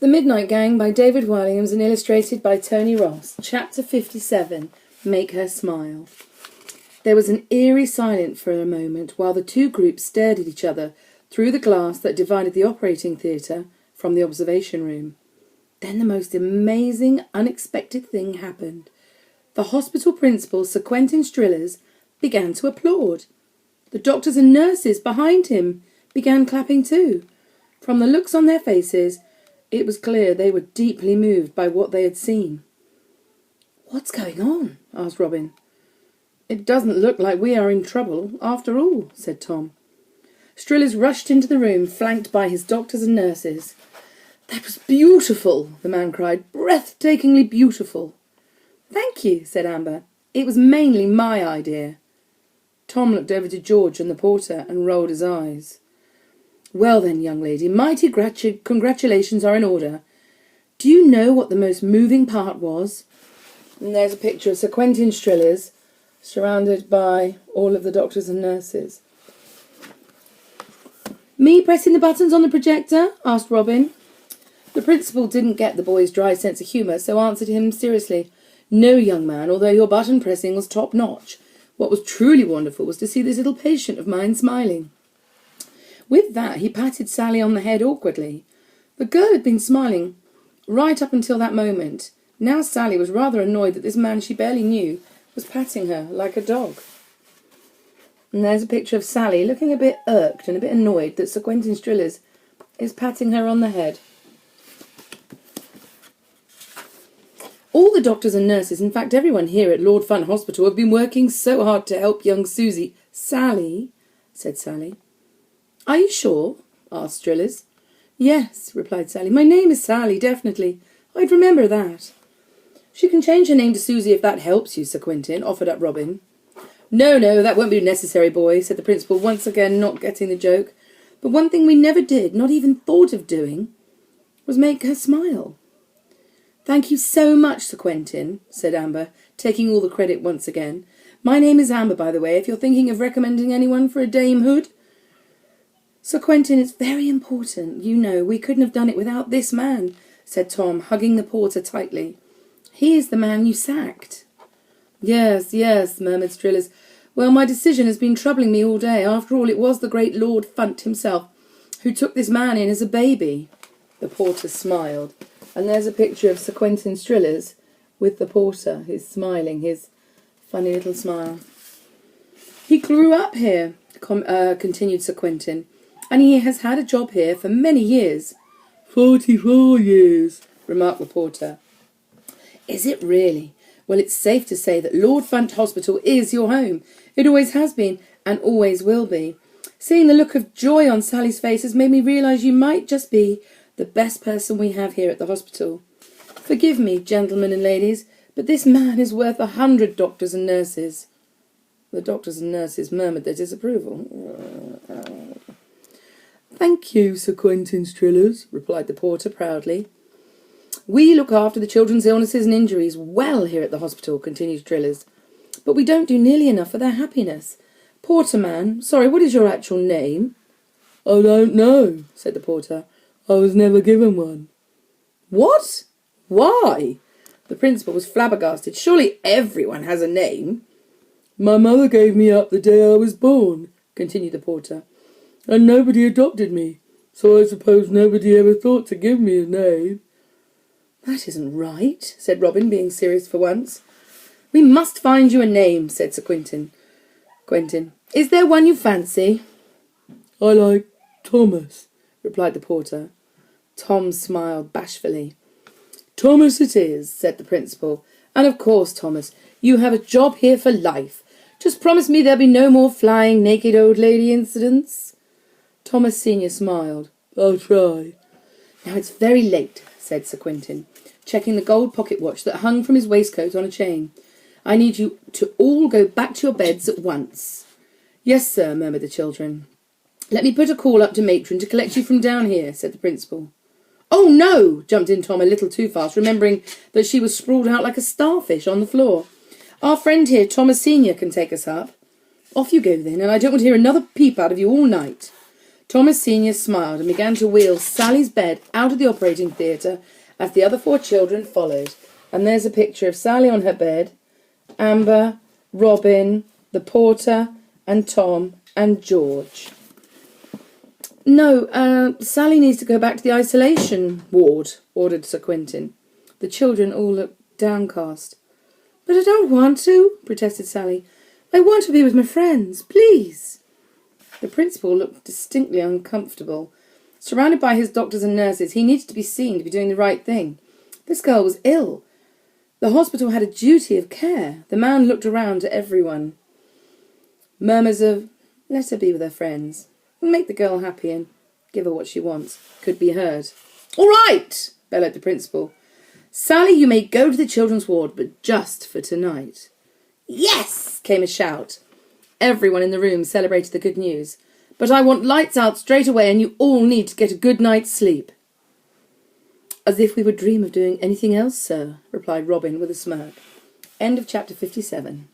The Midnight Gang by David Williams and illustrated by Tony Ross. Chapter 57. Make Her Smile. There was an eerie silence for a moment while the two groups stared at each other through the glass that divided the operating theatre from the observation room. Then the most amazing, unexpected thing happened. The hospital principal, Sir Quentin Strillers, began to applaud. The doctors and nurses behind him began clapping too. From the looks on their faces, it was clear they were deeply moved by what they had seen. "What's going on?" asked Robin. "It doesn't look like we are in trouble, after all," said Tom. Strillers rushed into the room, flanked by his doctors and nurses. "That was beautiful," the man cried. "Breathtakingly beautiful." "Thank you," said Amber. "It was mainly my idea." Tom looked over to George and the porter and rolled his eyes. "Well then, young lady, mighty congratulations are in order. Do you know what the most moving part was?" And there's a picture of Sir Quentin Strillers, surrounded by all of the doctors and nurses. "Me pressing the buttons on the projector?" asked Robin. The principal didn't get the boy's dry sense of humour, so answered him seriously. "No, young man, although your button pressing was top-notch. What was truly wonderful was to see this little patient of mine smiling." With that, he patted Sally on the head awkwardly. The girl had been smiling right up until that moment. Now Sally was rather annoyed that this man she barely knew was patting her like a dog. And there's a picture of Sally looking a bit irked and a bit annoyed that Sir Quentin Strillers is patting her on the head. All the doctors and nurses, in fact everyone here at Lord Funt Hospital, have been working so hard to help young Susie. "Sally," said Sally. "Are you sure?" asked Strillers. "Yes," replied Sally. "My name is Sally, definitely. I'd remember that." "She can change her name to Susie if that helps you, Sir Quentin," offered up Robin. No, that won't be necessary, boy," said the principal, once again not getting the joke. "But one thing we never did, not even thought of doing, was make her smile." "Thank you so much, Sir Quentin," said Amber, taking all the credit once again. "My name is Amber, by the way, if you're thinking of recommending anyone for a Dame Hood." "Sir Quentin, it's very important. You know, we couldn't have done it without this man," said Tom, hugging the porter tightly. "He is the man you sacked." Yes, murmured Strillers. "Well, my decision has been troubling me all day. After all, it was the great Lord Funt himself who took this man in as a baby." The porter smiled. And there's a picture of Sir Quentin Strillers with the porter, who's smiling, his funny little smile. "He grew up here," continued Sir Quentin, "and he has had a job here for many years." 44 years, remarked the porter. "Is it really? Well, it's safe to say that Lord Funt Hospital is your home. It always has been, and always will be. Seeing the look of joy on Sally's face has made me realise you might just be the best person we have here at the hospital. Forgive me, gentlemen and ladies, but this man is worth 100 doctors and nurses." The doctors and nurses murmured their disapproval. "Thank you, Sir Quentin Strillers," replied the porter proudly. "We look after the children's illnesses and injuries well here at the hospital," continued Strillers, "but we don't do nearly enough for their happiness. Porter man, sorry, what is your actual name?" "I don't know," said the porter. "I was never given one." "What? Why?" The principal was flabbergasted. "Surely everyone has a name." "My mother gave me up the day I was born," continued the porter, "and nobody adopted me, so I suppose nobody ever thought to give me a name." "That isn't right," said Robin, being serious for once. "We must find you a name," said Sir Quentin. "Is there one you fancy?" "I like Thomas," replied the porter. Tom smiled bashfully. "Thomas it is," said the principal. "And of course, Thomas, you have a job here for life. Just promise me there'll be no more flying naked old lady incidents." Thomas Senior smiled. "I'll try." "Now it's very late," said Sir Quentin, checking the gold pocket watch that hung from his waistcoat on a chain. "I need you to all go back to your beds at once." "Yes, sir," murmured the children. "Let me put a call up to matron to collect you from down here," said the principal. "Oh, no!" jumped in Tom a little too fast, remembering that she was sprawled out like a starfish on the floor. "Our friend here, Thomas Senior, can take us up." "Off you go then, and I don't want to hear another peep out of you all night." Thomas Senior smiled and began to wheel Sally's bed out of the operating theatre as the other 4 children followed. And there's a picture of Sally on her bed, Amber, Robin, the porter, and Tom, and George. No, Sally needs to go back to the isolation ward, ordered Sir Quentin. The children all looked downcast. But I don't want to, protested Sally. I want to be with my friends, please. The principal looked distinctly uncomfortable. Surrounded by his doctors and nurses, he needed to be seen to be doing the right thing. This girl was ill. The hospital had a duty of care. The man looked around at everyone. Murmurs of, let her be with her friends, make the girl happy and give her what she wants, could be heard. All right, bellowed the principal. Sally, you may go to the children's ward, but just for tonight. Yes, came a shout. Everyone in the room celebrated the good news. But I want lights out straight away, and you all need to get a good night's sleep. As if we would dream of doing anything else, sir, replied Robin with a smirk. End of chapter 57.